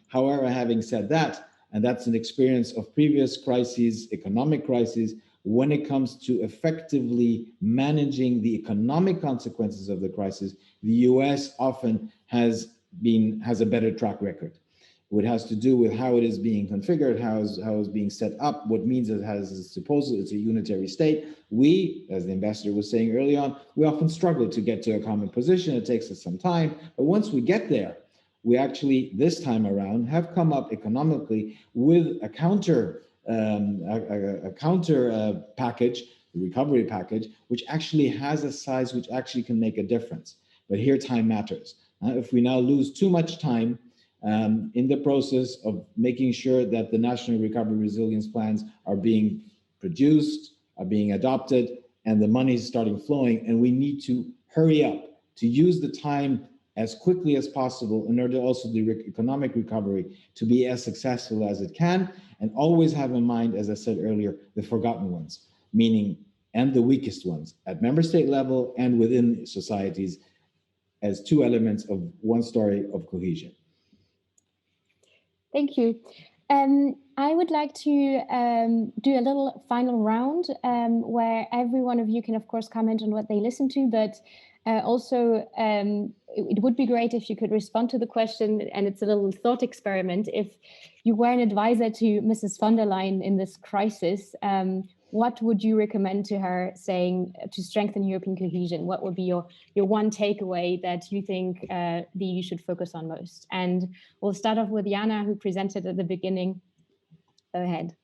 However, having said that, and that's an experience of previous crises, economic crises, when it comes to effectively managing the economic consequences of the crisis, the US often has a better track record. What has to do with how it is being configured, how it's being set up, what means it has it's a unitary state. We, as the ambassador was saying early on, we often struggle to get to a common position. It takes us some time, but once we get there, we actually, this time around, have come up economically with a counter package, the recovery package, which actually has a size which actually can make a difference. But here, time matters. If we now lose too much time in the process of making sure that the national recovery resilience plans are being produced, are being adopted, and the money is starting flowing, and we need to hurry up to use the time as quickly as possible in order also the economic recovery to be as successful as it can, and always have in mind, as I said earlier, the forgotten ones, meaning, and the weakest ones at member state level and within societies as two elements of one story of cohesion. Thank you. I would like to do a little final round where every one of you can, of course, comment on what they listen to, but also it would be great if you could respond to the question, and it's a little thought experiment. If you were an advisor to Mrs. von der Leyen in this crisis, what would you recommend to her, saying to strengthen European cohesion? What would be your one takeaway that you think the EU should focus on most? And we'll start off with Jana, who presented at the beginning. Go ahead.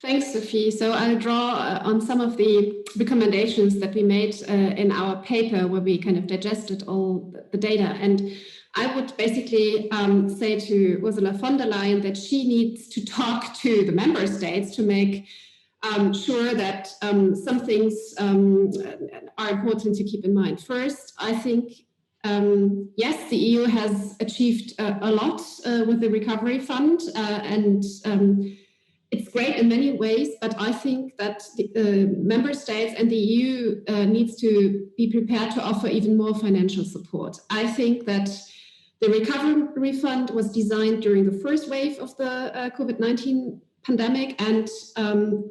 Thanks, Sophie. So I'll draw on some of the recommendations that we made in our paper, where we kind of digested all the data. And I would basically say to Ursula von der Leyen that she needs to talk to the member states to make sure that some things are important to keep in mind. First, I think, yes, the EU has achieved a lot with the recovery fund, and it's great in many ways, but I think that the member states and the EU needs to be prepared to offer even more financial support. I think that the recovery fund was designed during the first wave of the COVID-19 pandemic, and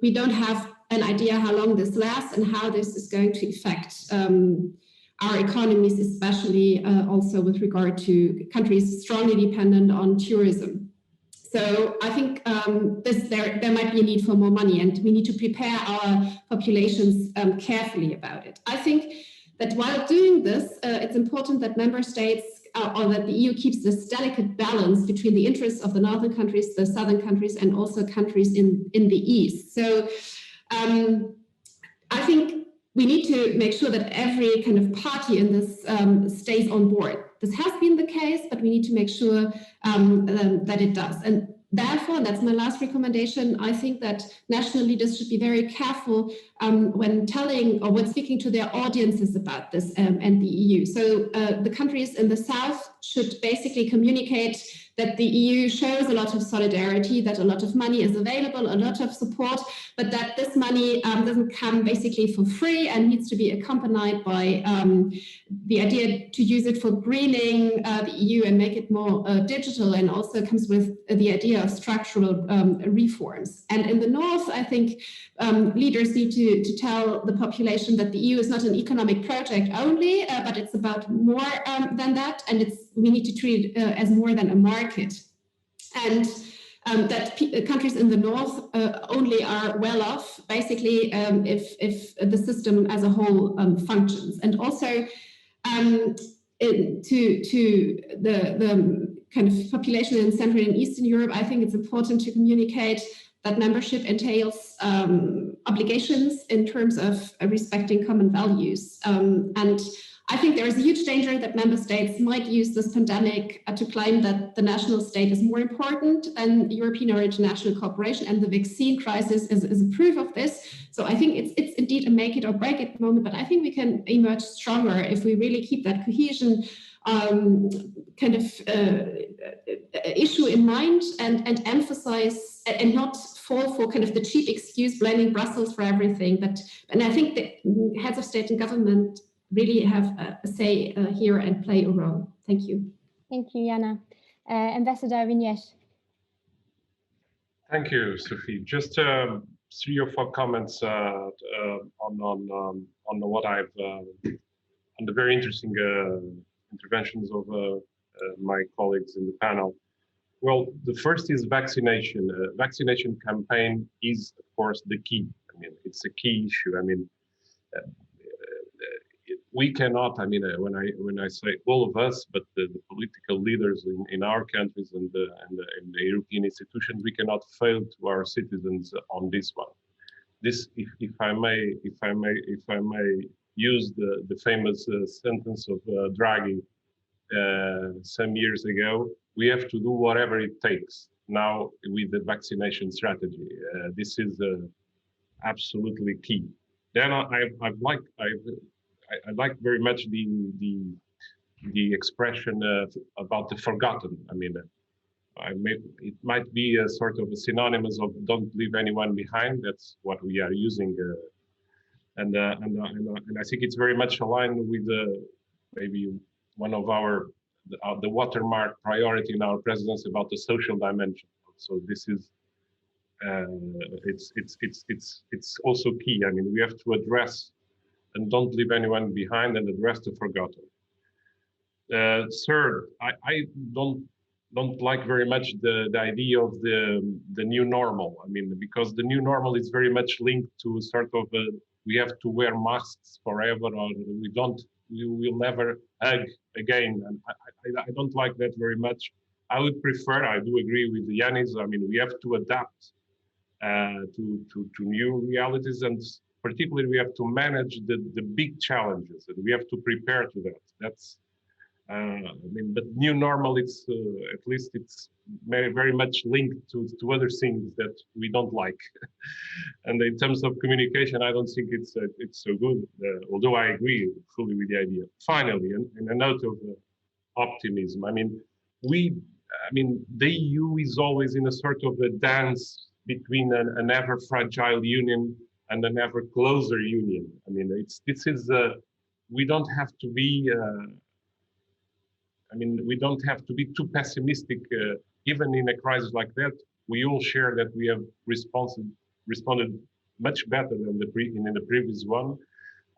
we don't have an idea how long this lasts and how this is going to affect our economies, especially also with regard to countries strongly dependent on tourism. So I think there might be a need for more money, and we need to prepare our populations carefully about it. I think that while doing this, it's important that member states or that the EU keeps this delicate balance between the interests of the northern countries, the southern countries, and also countries in the east. So I think we need to make sure that every kind of party in this stays on board. This has been the case, but we need to make sure that it does. And therefore, and that's my last recommendation, I think that national leaders should be very careful when telling or when speaking to their audiences about this and the EU. So the countries in the south should basically communicate that the EU shows a lot of solidarity, that a lot of money is available, a lot of support, but that this money doesn't come basically for free and needs to be accompanied by the idea to use it for greening the EU and make it more digital, and also comes with the idea of structural reforms. And in the north, I think leaders need to tell the population that the EU is not an economic project only, but it's about more than that, and we need to treat it as more than a market. And that countries in the north only are well off, basically, if the system as a whole functions. And also to the kind of population in Central and Eastern Europe, I think it's important to communicate that membership entails obligations in terms of respecting common values. And I think there is a huge danger that member states might use this pandemic to claim that the national state is more important than European or international cooperation, and the vaccine crisis is a proof of this. So I think it's indeed a make it or break it moment, but I think we can emerge stronger if we really keep that cohesion kind of issue in mind and emphasize and not fall for kind of the cheap excuse blaming Brussels for everything. And I think the heads of state and government really have a say here and play a role. Thank you. Thank you, Jana. Ambassador Vignesh. Thank you, Sophie. Just 3 or 4 comments on what I've on the very interesting interventions of my colleagues in the panel. Well, the first is vaccination. Vaccination campaign is, of course, the key. I mean, it's a key issue. I mean, we cannot. I mean, when I say all of us, but the political leaders in our countries and the European institutions, we cannot fail to our citizens on this one. This, if I may use the famous sentence of Draghi some years ago, we have to do whatever it takes now with the vaccination strategy. This is absolutely key. Then I like very much the expression about the forgotten. I mean, it might be a sort of a synonymous of "don't leave anyone behind." That's what we are using, and I think it's very much aligned with maybe one of the watermark priority in our presidency about the social dimension. So this is it's also key. I mean, we have to address and don't leave anyone behind and address the forgotten. Third, I don't don't like very much the idea of the new normal. I mean, because the new normal is very much linked to sort of we have to wear masks forever, or we will never hug again. And I don't like that very much. I would prefer, I do agree with Yanis, I mean, we have to adapt to new realities, and particularly we have to manage the big challenges, and we have to prepare to that. That's I mean, but new normal, it's at least it's very much linked to other things that we don't like. And in terms of communication, I don't think it's so good, although I agree fully with the idea. Finally, in a note of optimism, I mean, the EU is always in a sort of a dance between an ever fragile union and an ever closer union. I mean, we don't have to be. We don't have to be too pessimistic. Even in a crisis like that, we all share that we have responded much better than in the previous one.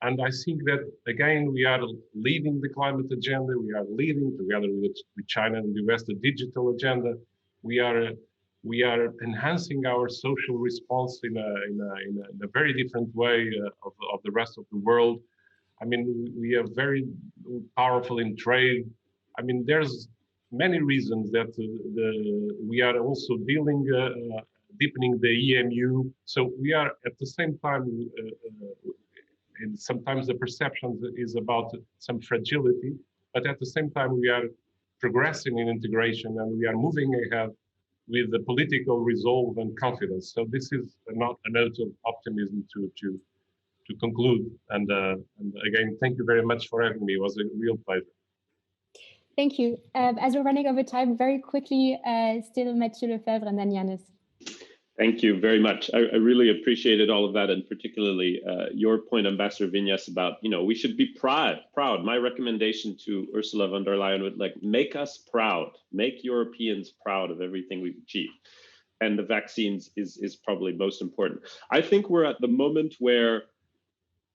And I think that, again, we are leading the climate agenda. We are leading, together with China and the US, the digital agenda. We are enhancing our social response in a very different way of the rest of the world. I mean, we are very powerful in trade. I mean, there's many reasons that we are also deepening the EMU. So we are at the same time, and sometimes the perception is about some fragility, but at the same time we are progressing in integration, and we are moving ahead with the political resolve and confidence. So this is a note of optimism to conclude. And again, thank you very much for having me. It was a real pleasure. Thank you. As we're running over time, very quickly, still Mathieu Lefevre and then Yanis. Thank you very much. I really appreciated all of that, and particularly your point, Ambassador Viñas, about, we should be proud. My recommendation to Ursula von der Leyen would make us proud, make Europeans proud of everything we've achieved. And the vaccines is probably most important. I think we're at the moment where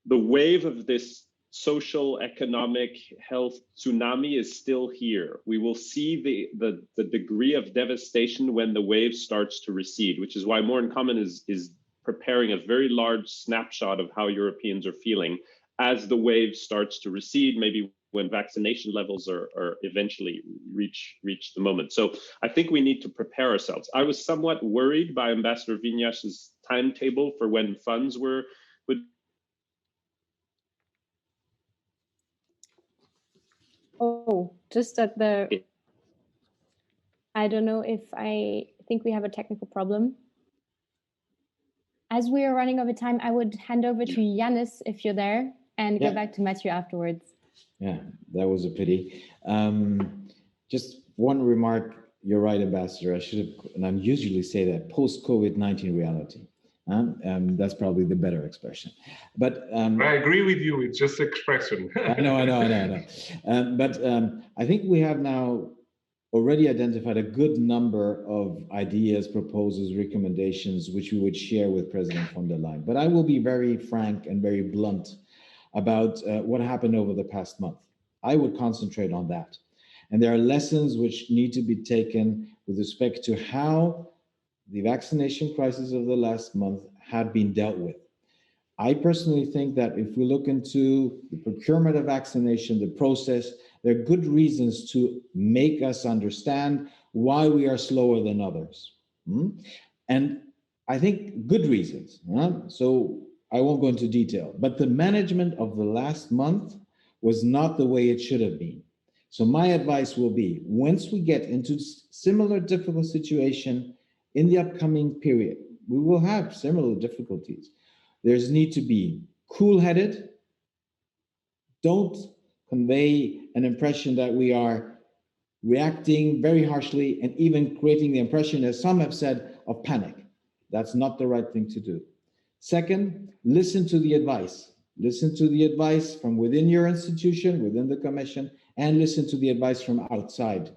the wave of this social, economic, health tsunami is still here. We will see the degree of devastation when the wave starts to recede, which is why More in Common is preparing a very large snapshot of how Europeans are feeling as the wave starts to recede, maybe when vaccination levels are eventually reach the moment. So I think we need to prepare ourselves. I was somewhat worried by Ambassador Viñas's timetable for when funds would. Oh, just at the, I don't know if I think we have a technical problem. As we are running over time, I would hand over to Yanis if you're there, and go back to Mathieu afterwards. Yeah, that was a pity. Just one remark. You're right, Ambassador. I should have, and I usually say that, post-COVID-19 reality. That's probably the better expression. But I agree with you. It's just expression. I know. But I think we have now already identified a good number of ideas, proposals, recommendations, which we would share with President von der Leyen. But I will be very frank and very blunt about what happened over the past month. I would concentrate on that. And there are lessons which need to be taken with respect to how the vaccination crisis of the last month had been dealt with. I personally think that if we look into the procurement of vaccination, the process, there are good reasons to make us understand why we are slower than others. And I think good reasons. So I won't go into detail, but the management of the last month was not the way it should have been. So my advice will be, once we get into similar difficult situation in the upcoming period, we will have similar difficulties. There's need to be cool-headed. Don't convey an impression that we are reacting very harshly and even creating the impression, as some have said, of panic. That's not the right thing to do. Second, listen to the advice. Listen to the advice from within your institution, within the Commission, and listen to the advice from outside.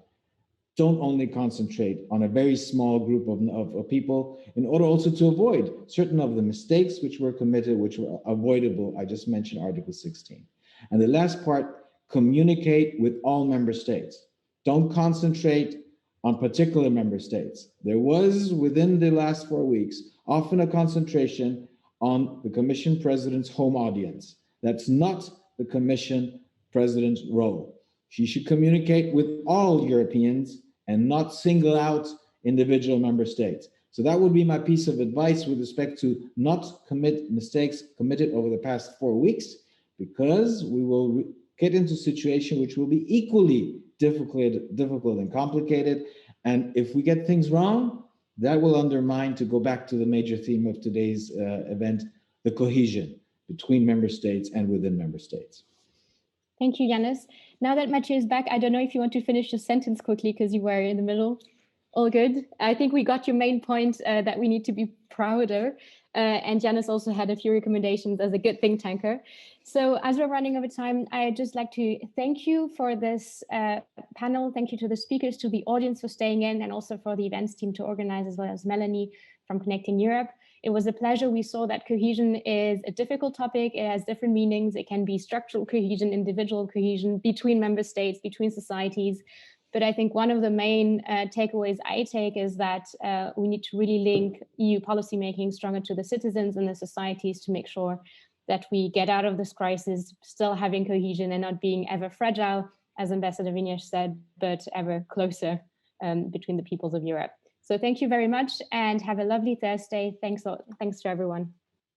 Don't only concentrate on a very small group of people, in order also to avoid certain of the mistakes which were committed, which were avoidable. I just mentioned Article 16. And the last part, communicate with all member states. Don't concentrate on particular member states. There was, within the last 4 weeks, often a concentration on the Commission President's home audience. That's not the Commission President's role. She should communicate with all Europeans and not single out individual member states. So that would be my piece of advice with respect to not commit mistakes committed over the past 4 weeks, because we will get into a situation which will be equally difficult and complicated. And if we get things wrong, that will undermine, to go back to the major theme of today's event, the cohesion between member states and within member states. Thank you, Yannis. Now that Mathieu is back, I don't know if you want to finish your sentence quickly because you were in the middle. All good. I think we got your main point that we need to be prouder. And Yannis also had a few recommendations as a good think tanker. So as we're running over time, I'd just like to thank you for this panel. Thank you to the speakers, to the audience for staying in, and also for the events team to organize, as well as Melanie from Connecting Europe. It was a pleasure. We saw that cohesion is a difficult topic. It has different meanings. It can be structural cohesion, individual cohesion, between member states, between societies. But I think one of the main takeaways I take is that we need to really link EU policymaking stronger to the citizens and the societies to make sure that we get out of this crisis still having cohesion and not being ever fragile, as Ambassador Vignesh said, but ever closer between the peoples of Europe. So thank you very much and have a lovely Thursday. Thanks to everyone.